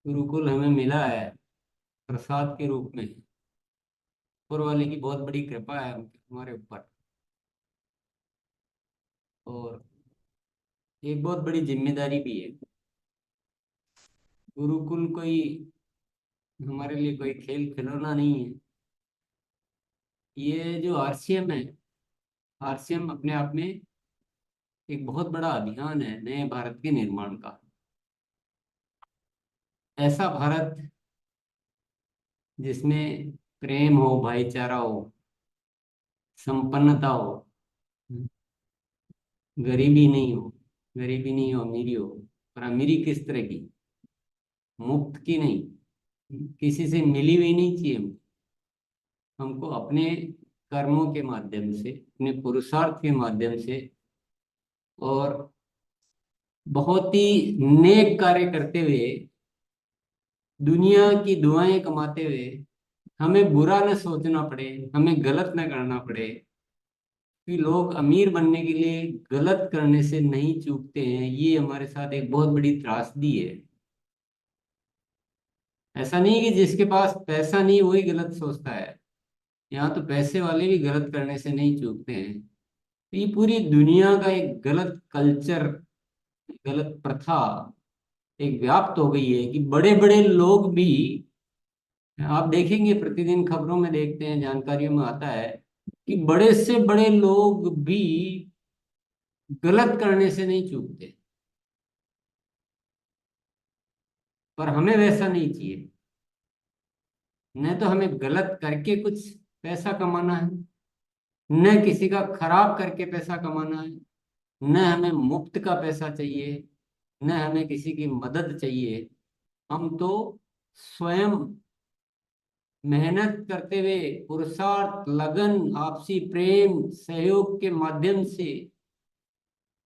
गुरुकुल हमें मिला है प्रसाद के रूप में। ऊपर वाले की बहुत बड़ी कृपा है हमारे ऊपर। और एक बहुत बड़ी जिम्मेदारी भी है। गुरुकुल कोई हमारे लिए कोई खेल खिलौना नहीं है। ये जो आरसीएम है, आरसीएम अपने आप में एक बहुत बड़ा अभियान है नए भारत के निर्माण का। ऐसा भारत जिसमें प्रेम हो, भाईचारा हो, संपन्नता हो, गरीबी नहीं हो। गरीबी नहीं हो, अमीरी हो। और अमीरी किस तरह की? मुफ्त की नहीं, किसी से मिली हुई नहीं चाहिए हमको अपने कर्मों के माध्यम से, अपने पुरुषार्थ के माध्यम से और बहुत ही नेक कार्य करते हुए, दुनिया की दुआएं कमाते हुए हमें बुरा न सोचना पड़े, हमें गलत न करना पड़े। कि लोग अमीर बनने के लिए गलत करने से नहीं चूकते हैं, ये हमारे साथ एक बहुत बड़ी त्रासदी है। ऐसा नहीं कि जिसके पास पैसा नहीं वही गलत सोचता है। यहाँ तो पैसे वाले भी गलत करने से नहीं चूकते हैं। तो ये पूरी दुनिया का एक गलत कल्चर, गलत प्रथा एक व्याप्त हो गई है कि बड़े बड़े लोग भी, आप देखेंगे प्रतिदिन खबरों में देखते हैं, जानकारियों में आता है कि बड़े से बड़े लोग भी गलत करने से नहीं चूकते। पर हमें वैसा नहीं चाहिए। न तो हमें गलत करके कुछ पैसा कमाना है, न किसी का खराब करके पैसा कमाना है, न हमें मुफ्त का पैसा चाहिए, न हमें किसी की मदद चाहिए। हम तो स्वयं मेहनत करते हुए, पुरुषार्थ, लगन, आपसी प्रेम, सहयोग के माध्यम से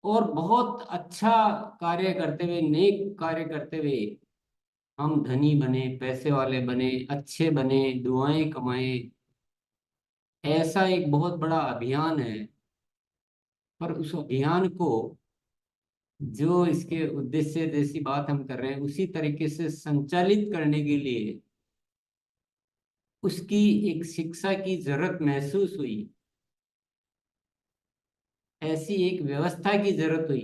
और बहुत अच्छा कार्य करते हुए, नेक कार्य करते हुए हम धनी बने, पैसे वाले बने, अच्छे बने, दुआएं कमाए। ऐसा एक बहुत बड़ा अभियान है। पर उस अभियान को, जो इसके उद्देश्य जैसी बात हम कर रहे हैं, उसी तरीके से संचालित करने के लिए उसकी एक शिक्षा की जरूरत महसूस हुई। ऐसी एक व्यवस्था की जरूरत हुई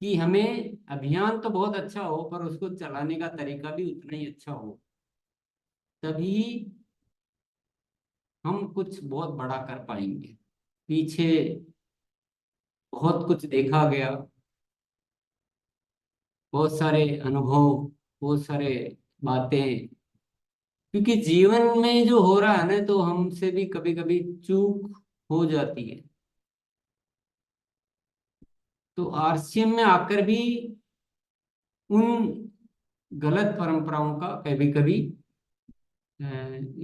कि हमें अभियान तो बहुत अच्छा हो पर उसको चलाने का तरीका भी उतना ही अच्छा हो। तभी हम कुछ बहुत बड़ा कर पाएंगे। पीछे बहुत कुछ देखा गया, बहुत सारे अनुभव, बहुत सारे बातें। क्योंकि जीवन में जो हो रहा है ना, तो हमसे भी कभी कभी चूक हो जाती है। तो आरसीएम में आकर भी उन गलत परंपराओं का कभी कभी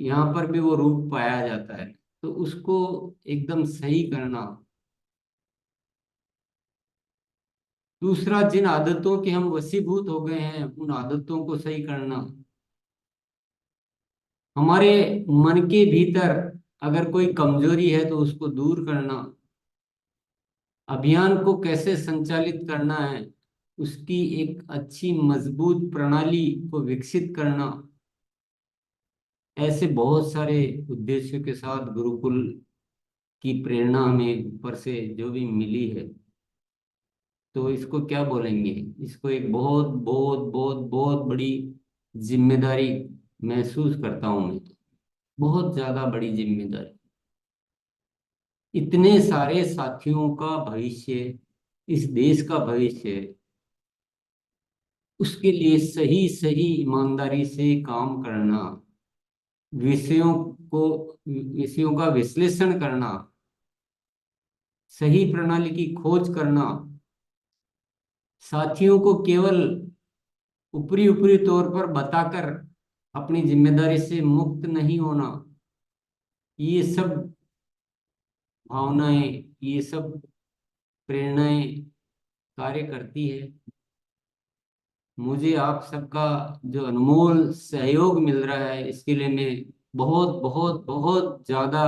यहाँ पर भी वो रूप पाया जाता है। तो उसको एकदम सही करना। दूसरा, जिन आदतों के हम वशीभूत हो गए हैं उन आदतों को सही करना। हमारे मन के भीतर अगर कोई कमजोरी है तो उसको दूर करना। अभियान को कैसे संचालित करना है, उसकी एक अच्छी मजबूत प्रणाली को विकसित करना। ऐसे बहुत सारे उद्देश्यों के साथ गुरुकुल की प्रेरणा हमें ऊपर से जो भी मिली है, तो इसको क्या बोलेंगे? इसको एक बहुत बहुत बहुत बहुत बड़ी जिम्मेदारी महसूस करता हूं मैं। बहुत ज्यादा बड़ी जिम्मेदारी। इतने सारे साथियों का भविष्य, इस देश का भविष्य, उसके लिए सही सही ईमानदारी से काम करना, विषयों को, विषयों का विश्लेषण करना, सही प्रणाली की खोज करना, साथियों को केवल ऊपरी ऊपरी तौर पर बताकर अपनी जिम्मेदारी से मुक्त नहीं होना। ये सब भावनाएं, ये सब प्रेरणाएं कार्य करती है। मुझे आप सबका जो अनमोल सहयोग मिल रहा है, इसके लिए मैं बहुत बहुत बहुत ज्यादा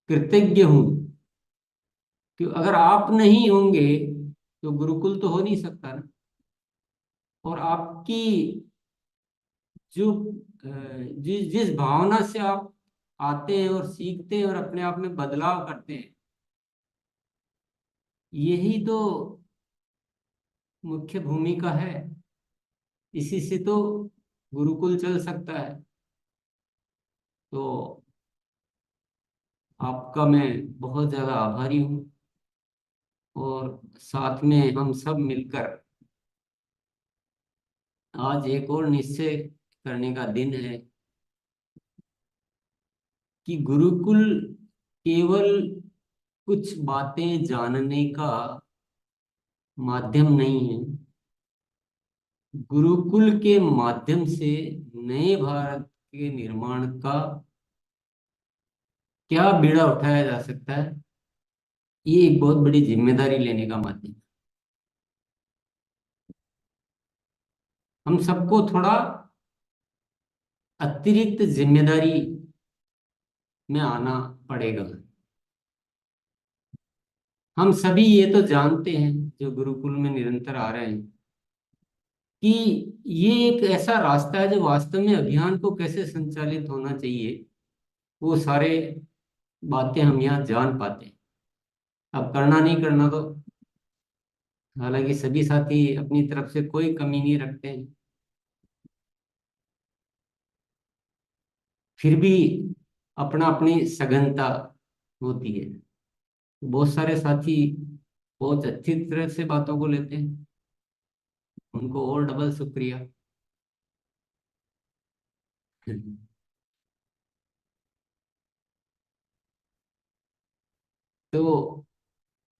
कृतज्ञ हूँ। कि अगर आप नहीं होंगे तो गुरुकुल तो हो नहीं सकता ना। और आपकी जो जिस जिस भावना से आप आते हैं और सीखते हैं और अपने आप में बदलाव करते हैं, यही तो मुख्य भूमिका है। इसी से तो गुरुकुल चल सकता है। तो आपका मैं बहुत ज्यादा आभारी हूँ। और साथ में हम सब मिलकर आज एक और निश्चय करने का दिन है कि गुरुकुल केवल कुछ बातें जानने का माध्यम नहीं है। गुरुकुल के माध्यम से नए भारत के निर्माण का क्या बीड़ा उठाया जा सकता है, ये एक बहुत बड़ी जिम्मेदारी लेने का माध्यम है। हम सबको थोड़ा अतिरिक्त जिम्मेदारी में आना पड़ेगा। हम सभी ये तो जानते हैं, जो गुरुकुल में निरंतर आ रहे हैं, कि ये एक ऐसा रास्ता है जो वास्तव में अभियान को कैसे संचालित होना चाहिए, वो सारे बातें हम यहाँ जान पाते हैं। अब करना नहीं करना तो, हालांकि सभी साथी अपनी तरफ से कोई कमी नहीं रखते हैं, फिर भी अपना अपनी सघनता होती है। बहुत सारे साथी बहुत अच्छी तरह से बातों को लेते हैं, उनको और डबल शुक्रिया। तो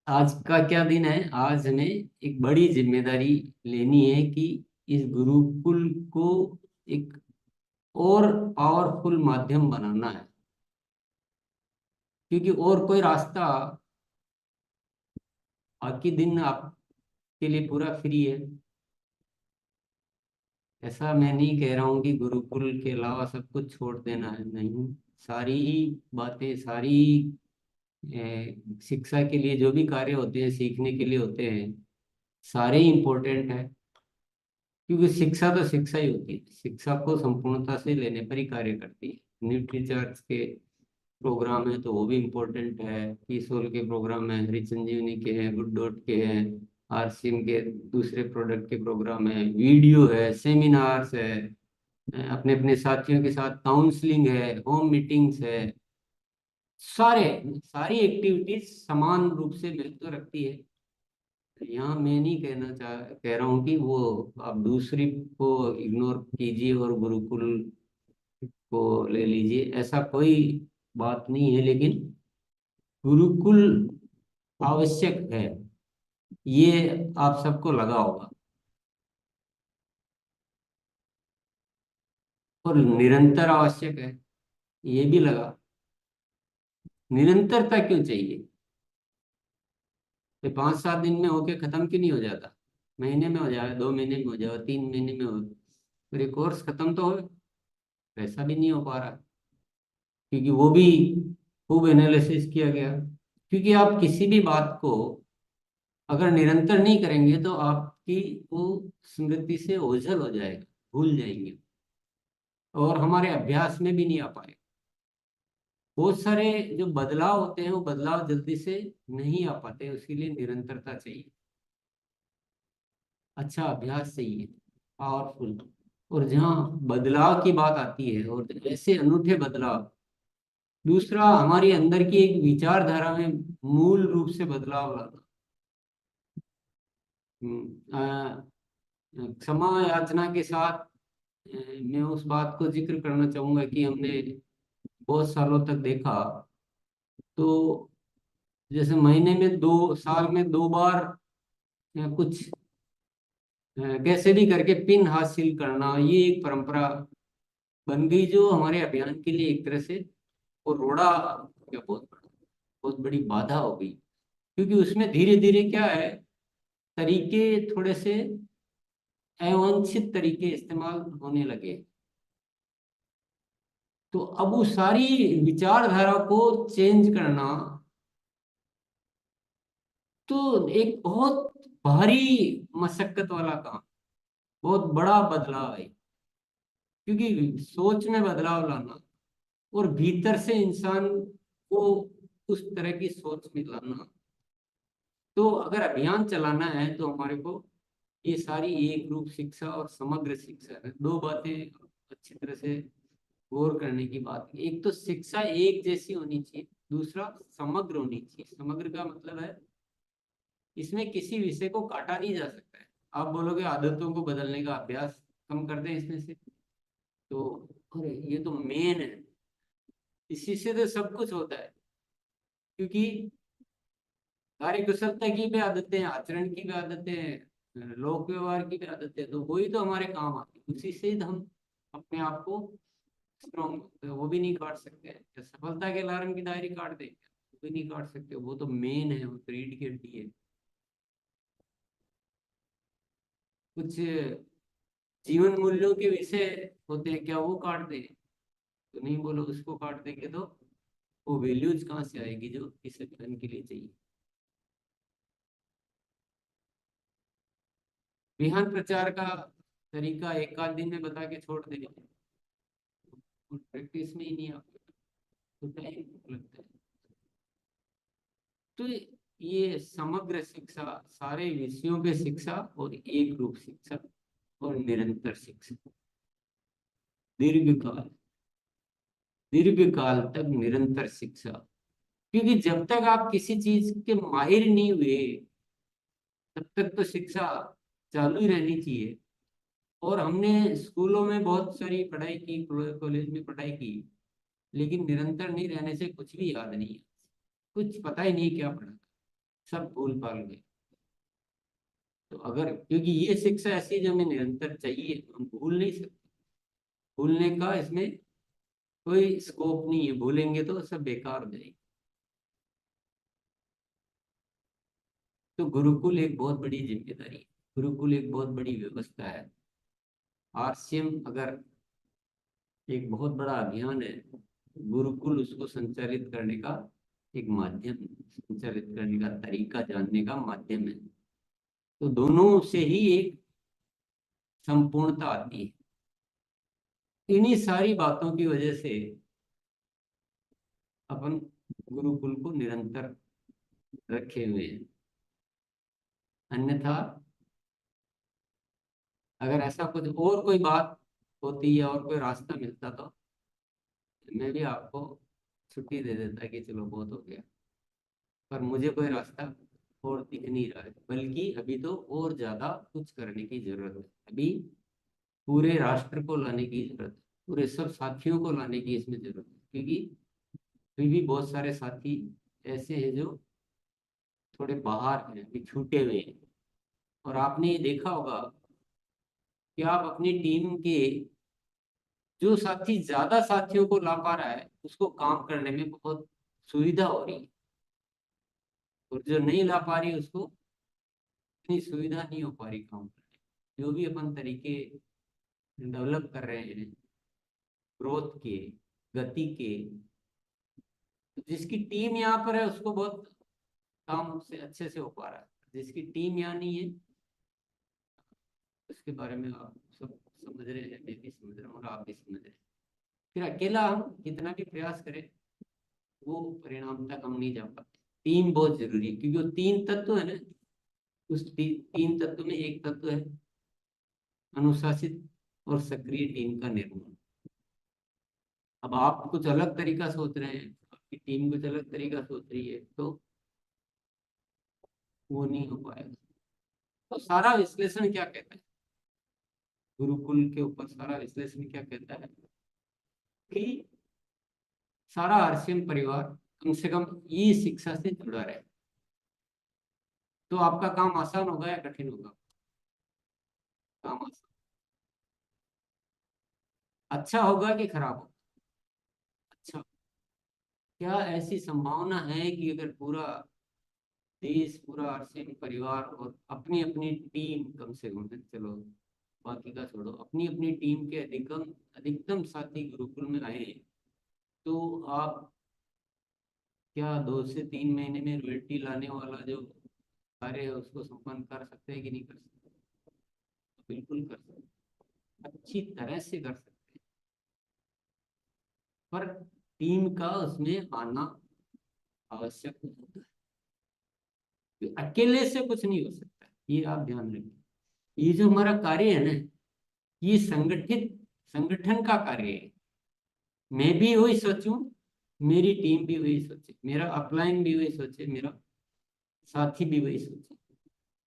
आज का क्या दिन है? आज हमें एक बड़ी जिम्मेदारी लेनी है कि इस गुरुकुल को एक और पावरफुल माध्यम बनाना है, क्योंकि और कोई रास्ता, बाकी दिन आपके लिए पूरा फ्री है। ऐसा मैं नहीं कह रहा हूँ कि गुरुकुल के अलावा सब कुछ छोड़ देना है, नहीं। सारी ही बातें, सारी शिक्षा के लिए जो भी कार्य होते हैं, सीखने के लिए होते हैं, सारे ही इम्पोर्टेंट है। क्योंकि शिक्षा तो शिक्षा ही होती है, शिक्षा को संपूर्णता से लेने पर ही कार्य करती है। न्यूट्री चार्ज के प्रोग्राम है तो वो भी इम्पोर्टेंट है, ईसोल के प्रोग्राम है, हरिचंजीवनी के हैं, गुड डॉट के हैं, आरसीएम के दूसरे प्रोडक्ट के प्रोग्राम है, वीडियो है, सेमिनार्स है, अपने अपने साथियों के साथ काउंसलिंग है, होम मीटिंग्स है। सारे सारी एक्टिविटीज समान रूप से महत्व रखती है। यहाँ मैं नहीं कह रहा हूँ कि वो आप दूसरी को इग्नोर कीजिए और गुरुकुल को ले लीजिए, ऐसा कोई बात नहीं है। लेकिन गुरुकुल आवश्यक है, ये आप सबको लगा होगा। और निरंतर आवश्यक है, ये भी लगा। निरंतरता क्यों चाहिए? ये 5-7 दिन में होके खत्म क्यों नहीं हो जाता? महीने में हो जाए, 2 महीने में हो जाए, 3 महीने में हो, फिर ये कोर्स खत्म तो हो। वैसा भी नहीं हो पा रहा, क्योंकि वो भी खूब एनालिसिस किया गया। क्योंकि आप किसी भी बात को अगर निरंतर नहीं करेंगे तो आपकी वो स्मृति से ओझल हो जाएगा, भूल जाएंगे, और हमारे अभ्यास में भी नहीं आ पाएगा। बहुत सारे जो बदलाव होते हैं वो बदलाव जल्दी से नहीं आ पाते, उसके लिए निरंतरता चाहिए, अच्छा अभ्यास चाहिए, पावरफुल। और जहाँ बदलाव की बात आती है, और ऐसे अनूठे बदलाव, दूसरा हमारी अंदर की एक विचारधारा में मूल रूप से बदलाव लाना। क्षमा याचना के साथ मैं उस बात को जिक्र करना चाहूंगा कि हमने बहुत सालों तक देखा, तो जैसे महीने में 2 साल में 2 बार कुछ कैसे भी करके पिन हासिल करना, ये एक परंपरा बन गई, जो हमारे अभियान के लिए एक तरह से वो रोड़ा क्या, बहुत बड़ी बाधा हो गई। क्योंकि उसमें धीरे धीरे क्या है, तरीके थोड़े से अवांछित तरीके इस्तेमाल होने लगे। तो अब वो सारी विचारधारा को चेंज करना तो एक बहुत भारी मशक्कत वाला काम। बहुत बड़ा बदलाव है, क्योंकि सोच में बदलाव लाना और भीतर से इंसान को उस तरह की सोच में लाना। तो अगर अभियान चलाना है तो हमारे को ये सारी एक रूप शिक्षा और समग्र शिक्षा है, दो बातें अच्छी तरह से गौर करने की बात है। एक तो शिक्षा एक जैसी होनी चाहिए, दूसरा समग्र होनी चाहिए। समग्र का मतलब है इसमें किसी विषय को काटा नहीं जा सकता है। आप बोलोगे आदतों को बदलने का अभ्यास कम कर दें इसमें से, तो अरे ये तो मेन है, इसी से तो सब कुछ होता है। क्योंकि कार्य कुशलता की भी आदतें हैं, आचरण की भी आदतें हैं, लोक व्यवहार की भी आदतें हैं, तो वही तो हमारे काम आती है। उसी से हम अपने आप को स्ट्रॉन्ग, वो भी नहीं काट सकते हैं। क्या सफलता के अलार्म की डायरी काट दे? वो भी नहीं काट सकते, वो तो मेन है, वो तो रीढ़ की हड्डी है। कुछ जीवन मूल्यों के विषय होते हैं, क्या वो काट दे? तो नहीं, बोलो उसको काट देंगे तो वो वैल्यूज कहाँ से आएगी जो इस अभियान के लिए चाहिए। विहान प्रचार का तरीका एक आध दिन में बता के छोड़ देंगे, प्रैक्टिस में ही नहीं आता तो टाइम लगता है। तो ये समग्र शिक्षा, सारे विषयों पे शिक्षा और एक रूप शिक्षा और निरंतर शिक्षा, दीर्घकाल, दीर्घकाल तक निरंतर शिक्षा। क्योंकि जब तक आप किसी चीज के माहिर नहीं हुए तब तक तो शिक्षा चालू ही रहनी चाहिए। और हमने स्कूलों में बहुत सारी पढ़ाई की, कॉलेज में पढ़ाई की, लेकिन निरंतर नहीं रहने से कुछ भी याद नहीं है, कुछ पता ही नहीं क्या पढ़ा, सब भूल भाल गए। तो अगर, क्योंकि ये शिक्षा ऐसी जो हमें निरंतर चाहिए, हम भूल नहीं सकते, भूलने का इसमें कोई स्कोप नहीं है, भूलेंगे तो सब बेकार हो जाएगी। तो गुरुकुल एक बहुत बड़ी जिम्मेदारी है, गुरुकुल एक बहुत बड़ी व्यवस्था है। आरसीएम अगर एक बहुत बड़ा अभियान है, गुरुकुल उसको संचालित करने का एक माध्यम, संचालित करने का तरीका जानने का माध्यम है। तो दोनों से ही एक संपूर्णता आती है। इन्हीं सारी बातों की वजह से अपन गुरुकुल को निरंतर रखे हुए हैं। अन्यथा अगर ऐसा कुछ और कोई बात होती या और कोई रास्ता मिलता तो मैं भी आपको छुट्टी दे देता कि चलो बहुत हो गया। पर मुझे कोई रास्ता और दिख नहीं रहा है, बल्कि अभी तो और ज्यादा कुछ करने की जरूरत है। अभी पूरे राष्ट्र को लाने की जरूरत है, पूरे सब साथियों को लाने की इसमें जरूरत है। क्योंकि अभी भी बहुत सारे साथी ऐसे हैं जो थोड़े बाहर हैं, अभी छूटे हुए हैं। और आपने ये देखा होगा कि आप अपनी टीम के, जो साथी ज्यादा साथियों को ला पा रहा है उसको काम करने में बहुत सुविधा हो रही है, और जो नहीं ला पा रही उसको इतनी सुविधा नहीं हो पा रही काम करने। जो भी अपन तरीके डेवलप कर रहे हैं ग्रोथ के, गति के, तो जिसकी टीम यहाँ पर है उसको बहुत काम से अच्छे से हो पा रहा है। जिसकी टीम यहाँ नहीं है उसके बारे में आप सब समझ रहे हैं, मैं भी समझ रहा हूँ और आप भी समझ रहे हैं। फिर अकेला हम कितना भी प्रयास करें वो परिणाम तक हम नहीं जा पाते। टीम बहुत जरूरी है, क्योंकि वो तीन तत्व है ना, उस तीन तत्व में एक तत्व है अनुशासित और सक्रिय टीम का निर्माण। अब आप कुछ अलग तरीका सोच रहे हैं, आपकी टीम कुछ अलग तरीका सोच रही है, तो वो नहीं हो पाएगा। तो सारा विश्लेषण क्या कहता है, गुरुकुल के ऊपर सारा विश्लेषण क्या कहता है कि सारा आरसीएम परिवार कम से कम ये शिक्षा से जुड़ा रहे, तो आपका काम आसान होगा या कठिन होगा? काम आसान, अच्छा होगा कि खराब होगा? अच्छा। क्या ऐसी संभावना है कि अगर पूरा देश, पूरा आरसीएम परिवार और अपनी अपनी टीम, कम से कम, चलो बाकी का छोड़ो, अपनी अपनी टीम के अधिकतम अधिकतम साथी गुरुकुल में आए, तो आप क्या 2 से 3 महीने में रॉयल्टी लाने वाला जो कार्य है उसको संपन्न कर सकते हैं कि नहीं कर सकते? बिल्कुल कर सकते हैं, अच्छी तरह से कर सकते हैं, पर टीम का उसमें आना आवश्यक होता है। कि अकेले से कुछ नहीं हो सकता, ये आप ध्यान रखिए। ये जो हमारा कार्य है ना, ये संगठित संगठन का कार्य है। मैं भी वही सोचूं, मेरी टीम भी वही सोचे, मेरा अपलाइन भी वही सोचे, मेरा साथी भी वही सोचे,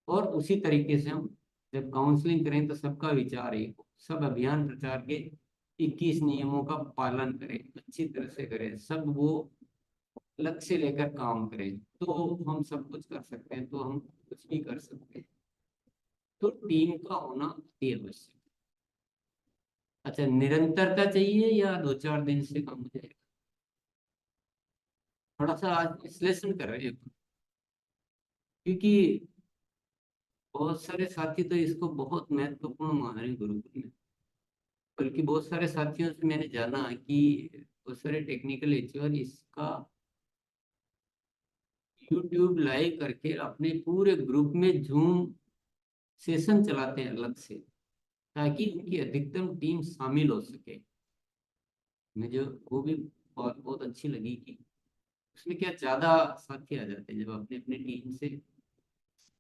और उसी तरीके से हम जब काउंसलिंग करें तो सबका विचार एक हो, सब अभियान प्रचार के 21 नियमों का पालन करें, अच्छी तरह से करें, सब वो लक्ष्य लेकर काम करें, तो हम सब कुछ कर सकते हैं, तो हम कुछ भी कर सकते हैं। तो टीम का होना अति आवश्यक। अच्छा, निरंतरता चाहिए या 2-4 दिन से काम हो जाएगा? थोड़ा सा आज विश्लेषण कर रहे हैं, क्योंकि बहुत सारे साथी तो इसको बहुत महत्वपूर्ण मान रहे हैं गुरुकुल में। बल्कि बहुत सारे साथियों से मैंने जाना कि बहुत सारे टेक्निकल एचआर इसका यूट्यूब लाइव करके अपने पूरे ग्रुप में जूम सेशन चलाते हैं अलग से, ताकि उनकी अधिकतम टीम शामिल हो सके। मुझे वो भी बहुत बहुत अच्छी लगी कि उसमें क्या ज्यादा साथी आ जाते हैं जब अपने अपने टीम से।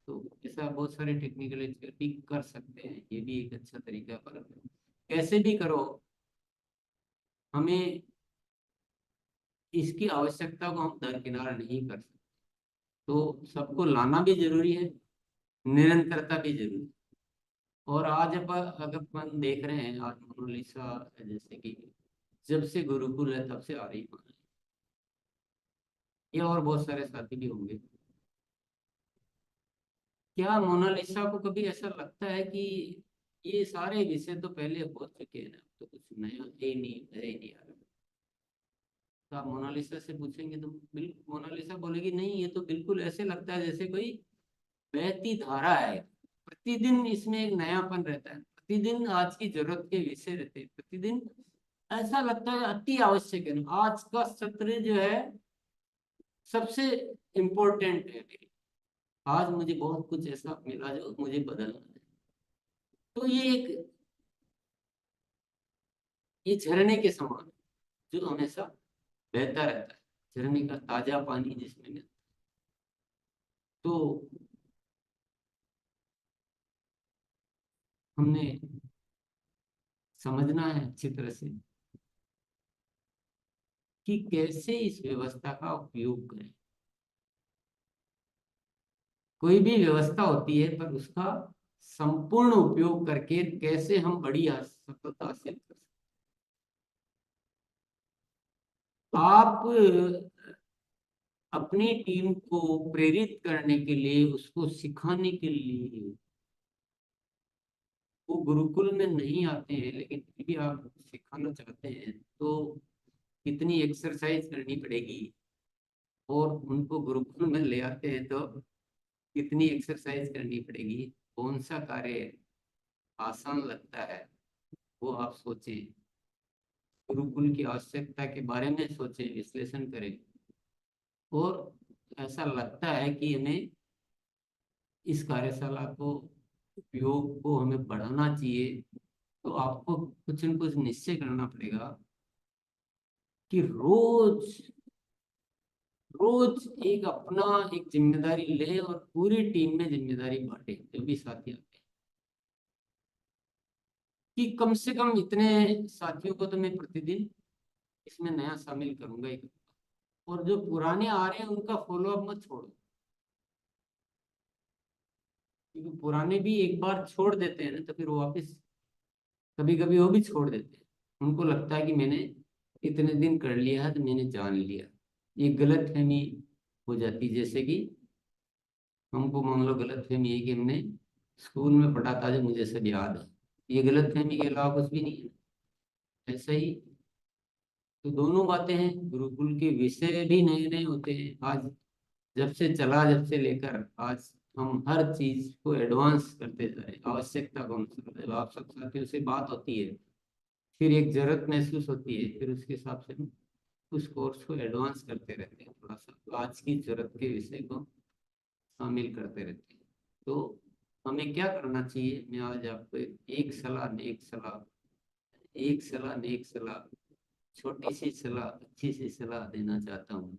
तो ऐसा बहुत सारे टेक्निकल एचआर भी कर सकते हैं, ये भी एक अच्छा तरीका। पर कैसे भी करो, हमें इसकी आवश्यकता को हम दरकिनार नहीं कर सकते। तो सबको लाना भी जरूरी है, निरंतरता भी जरूरी है। और आज अगर अपन देख रहे हैं, आज मोनालिसा जैसे कि जब से गुरुकुल है तब से आ रही है, ये और बहुत सारे साथी भी होंगे। क्या मोनालिसा को कभी ऐसा लगता है कि ये सारे विषय तो पहले हो चुके हैं ना, तो कुछ नया है नहीं, है ही नहीं आ रहा? तो आप मोनालिसा से पूछेंगे तो बिल्कुल मोनालिसा बोलेगी नहीं, ये तो बिल्कुल ऐसे लगता है जैसे कोई बहती धारा है। प्रतिदिन इसमें एक नयापन रहता है, प्रतिदिन आज की जरूरत के विषय रहते हैं, प्रतिदिन ऐसा लगता है अति आवश्यक है ना, आज का सत्र जो है सबसे इम्पोर्टेंट है मेरे। आज मुझे बहुत कुछ ऐसा मिला जो मुझे बदलना है। तो ये झरने के समान है, जो हमेशा बहता रहता है, झरने का ताजा पानी जिसमें मिलता। तो हमने समझना है अच्छी तरह से कि कैसे इस व्यवस्था का उपयोग करें। कोई भी व्यवस्था होती है, पर उसका संपूर्ण उपयोग करके कैसे हम बड़ी सफलता हासिल कर सकते। आप अपनी टीम को प्रेरित करने के लिए, उसको सिखाने के लिए, वो गुरुकुल में नहीं आते हैं, लेकिन फिर भी आप सिखाना चाहते हैं, तो कितनी एक्सरसाइज करनी पड़ेगी। और उनको गुरुकुल में ले आते हैं तो कितनी एक्सरसाइज करनी पड़ेगी। कौन सा कार्य आसान लगता है, वो आप सोचें। गुरुकुल की आवश्यकता के बारे में सोचें, विश्लेषण करें। और ऐसा लगता है कि हमें इस कार्यशाला को, उपयोग को हमें बढ़ाना चाहिए, तो आपको कुछ न कुछ निश्चय करना पड़ेगा कि रोज रोज एक अपना एक जिम्मेदारी ले, और पूरी टीम में जिम्मेदारी बांटे, जो भी साथी आते हैं। कि कम से कम इतने साथियों को तो मैं प्रतिदिन इसमें नया शामिल करूंगा ही करूंगा। और जो पुराने आ रहे हैं उनका फॉलोअप मत छोड़ो, क्योंकि पुराने भी एक बार छोड़ देते हैं ना, तो फिर वो वापस कभी कभी वो भी छोड़ देते हैं। उनको लगता है कि मैंने इतने दिन कर लिया है तो मैंने जान लिया। ये गलत फहमी हो जाती है। जैसे कि हमको मान लो गलत फहमी है कि हमने स्कूल में पढ़ा था जो मुझे सब याद है, ये गलत फहमी के अलावा कुछ भी नहीं है। ऐसा ही तो दोनों बातें हैं, गुरुकुल के विषय भी नए नए होते हैं। आज जब से चला, जब से लेकर आज हम हर चीज को एडवांस करते जा रहे हैं, आवश्यकता को अनुसार। जब आप सब साथियों से बात होती है, फिर एक जरूरत महसूस होती है, फिर उसके हिसाब से हम उस कोर्स को एडवांस करते रहते हैं, थोड़ा सा आज की जरूरत के विषय को शामिल करते रहते हैं। तो हमें क्या करना चाहिए, मैं आज आपको एक सलाह नेक सलाह, एक सलाह नेक सलाह, छोटी सी सलाह, अच्छी सी सलाह देना चाहता हूँ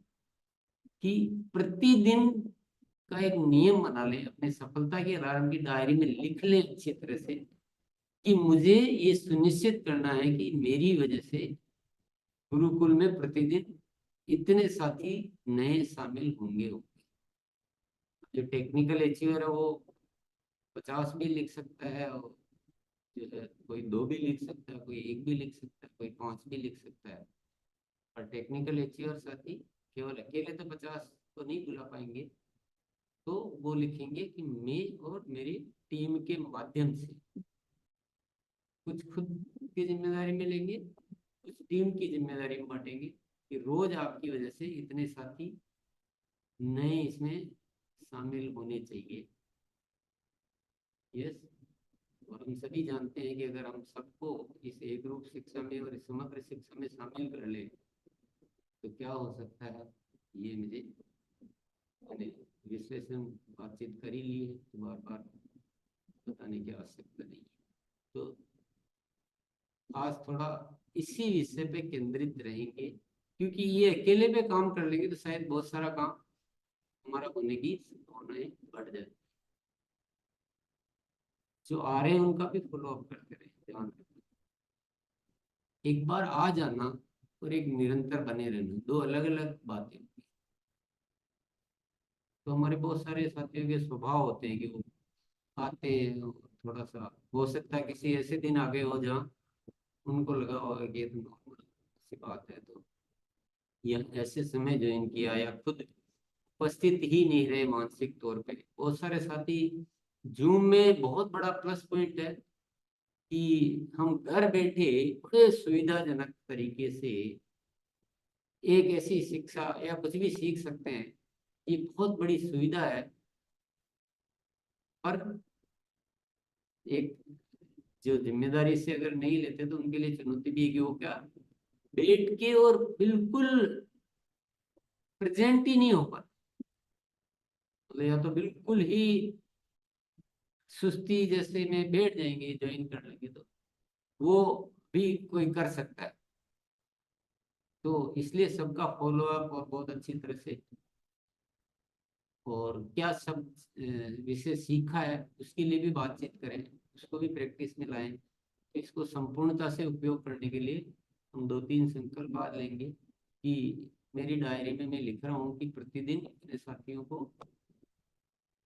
कि प्रतिदिन का एक नियम बना लें, अपने सफलता के अलार्म की डायरी में लिख लें अच्छी तरह से कि मुझे ये सुनिश्चित करना है कि मेरी वजह से गुरुकुल में प्रतिदिन इतने साथी नए शामिल होंगे। जो टेक्निकल अचीवर है वो 50 भी लिख सकता है, और जो है कोई 2 भी लिख सकता है, कोई 1 भी लिख सकता है, कोई 5 भी लिख सकता है। और टेक्निकल अचीवर साथी केवल अकेले तो 50 को नहीं बुला पाएंगे, तो वो लिखेंगे कि मैं और मेरी टीम के माध्यम से कुछ खुद की जिम्मेदारी में लेंगे, कुछ टीम की जिम्मेदारी में बांटेंगे कि रोज आपकी वजह से इतने साथी नए इसमें शामिल होने चाहिए। यस। और हम सभी जानते हैं कि अगर हम सबको इस एक रूप शिक्षा में और इस समग्र शिक्षा में शामिल कर ले तो क्या हो सकता है, ये मैंने विश्लेषण बातचीत कर ही ली है, तो बार बार बताने की आवश्यकता नहीं है। तो आज थोड़ा इसी विषय पे केंद्रित रहेंगे, क्योंकि ये अकेले पे काम कर लेंगे तो शायद बहुत सारा काम हमारा होने की संभावनाएं बढ़ जाए। जो आ रहे हैं उनका भी फॉलो अप करते रहे, ध्यान रखें। एक बार आ जाना और एक निरंतर बने रहना दो अलग अलग बातें होती हैं। तो हमारे बहुत सारे साथियों के स्वभाव होते हैं कि वो आते हैं और थोड़ा सा हो सकता है किसी ऐसे दिन आ गए हो जहाँ उनको लगा होगा कि ये तो नॉर्मल सी बात है, तो या ऐसे समय ज्वाइन किया या खुद उपस्थित ही नहीं रहे मानसिक तौर पे। बहुत सारे साथी जूम में बहुत बड़ा प्लस पॉइंट है कि हम घर बैठे बड़े सुविधाजनक तरीके से एक ऐसी शिक्षा या कुछ भी सीख सकते हैं। ये बहुत बड़ी सुविधा है। पर एक जो जिम्मेदारी से अगर नहीं लेते तो उनके लिए चुनौती भी है कि वो क्या बैठ के और बिल्कुल प्रेजेंट ही नहीं हो पाते, मतलब या तो बिल्कुल ही सुस्ती जैसे में बैठ जाएंगे ज्वाइन कर लेंगे, तो वो भी कोई कर सकता है। तो इसलिए सबका फॉलो अप और बहुत अच्छी तरह से और क्या सब विषय सीखा है उसके लिए भी बातचीत करें, उसको भी प्रैक्टिस में लाएं। इसको संपूर्णता से उपयोग करने के लिए हम 2-3 संकल्प आज लेंगे कि मेरी डायरी में मैं लिख रहा हूँ कि प्रतिदिन अपने साथियों को,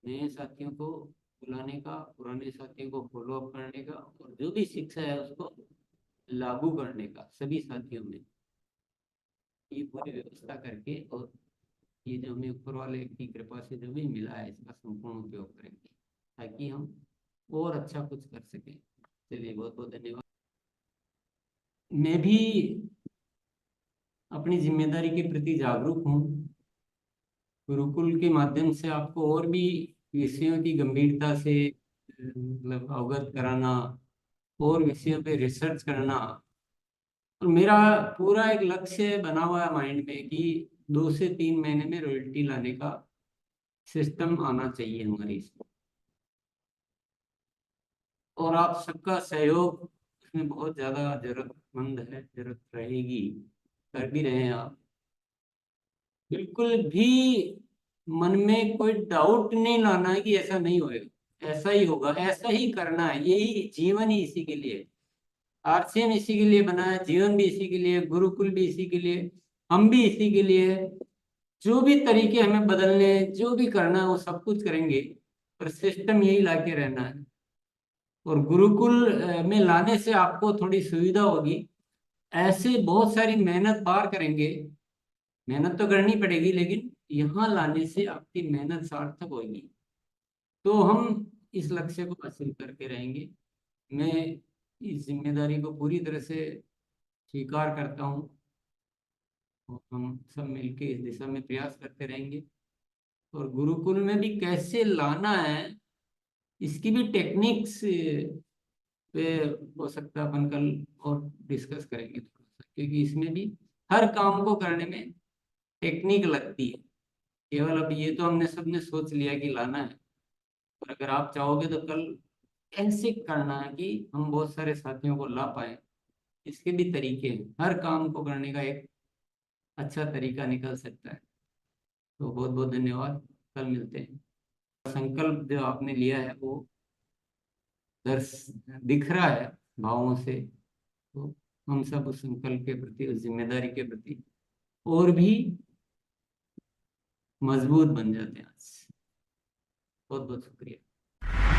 नए साथियों को बुलाने का, पुराने साथियों को फॉलो अप करने का, और जो भी शिक्षा है उसको लागू करने का सभी साथियों में, ये पूरी व्यवस्था करके, और ये जो हमें ऊपर वाले की कृपा से जो भी मिला है इसका संपूर्ण उपयोग करेंगे ताकि हम और अच्छा कुछ कर सकें। चलिए, बहुत बहुत धन्यवाद। मैं भी अपनी जिम्मेदारी के प्रति जागरूक हूँ। गुरुकुल के माध्यम से आपको और भी विषयों की गंभीरता से मतलब अवगत कराना और विषयों पे रिसर्च करना, और मेरा पूरा एक लक्ष्य बना हुआ है माइंड में कि 2 से 3 महीने में रॉयल्टी लाने का सिस्टम आना चाहिए हमारी इसमें। और आप सबका सहयोग इसमें बहुत ज़्यादा जरूरतमंद है, जरूरत रहेगी। कर भी रहे हैं आप। बिल्कुल भी मन में कोई डाउट नहीं लाना है कि ऐसा नहीं होएगा, ऐसा ही होगा, ऐसा ही करना है। यही जीवन ही इसी के लिए, आरसीएम इसी के लिए बना है, जीवन भी इसी के लिए, गुरुकुल भी इसी के लिए, हम भी इसी के लिए। जो भी तरीके हमें बदलने हैं, जो भी करना है वो सब कुछ करेंगे, पर सिस्टम यही लाके रहना है। और गुरुकुल में लाने से आपको थोड़ी सुविधा होगी। ऐसे बहुत सारी मेहनत बाहर करेंगे, मेहनत तो करनी पड़ेगी, लेकिन यहाँ लाने से आपकी मेहनत सार्थक होगी। तो हम इस लक्ष्य को हासिल करके रहेंगे। मैं इस जिम्मेदारी को पूरी तरह से स्वीकार करता हूँ, और हम सब मिलके इस दिशा में प्रयास करते रहेंगे। और गुरुकुल में भी कैसे लाना है इसकी भी टेक्निक्स पे हो सकता है अपन कल और डिस्कस करेंगे थोड़ा सा, क्योंकि इसमें भी हर काम को करने में टेक्निक लगती है। केवल अब ये तो हमने सबने सोच लिया कि लाना है, और अगर आप चाहोगे तो कल ऐसे करना है कि हम बहुत सारे साथियों को ला पाए। इसके भी तरीके हैं, हर काम को करने का एक अच्छा तरीका निकल सकता है। तो बहुत बहुत धन्यवाद, कल मिलते हैं। संकल्प जो आपने लिया है वो दर्श दिख रहा है भावों से। तो हम सब उस संकल्प के प्रति, उस जिम्मेदारी के प्रति और भी मजबूत बन जाते हैं आज। बहुत बहुत शुक्रिया।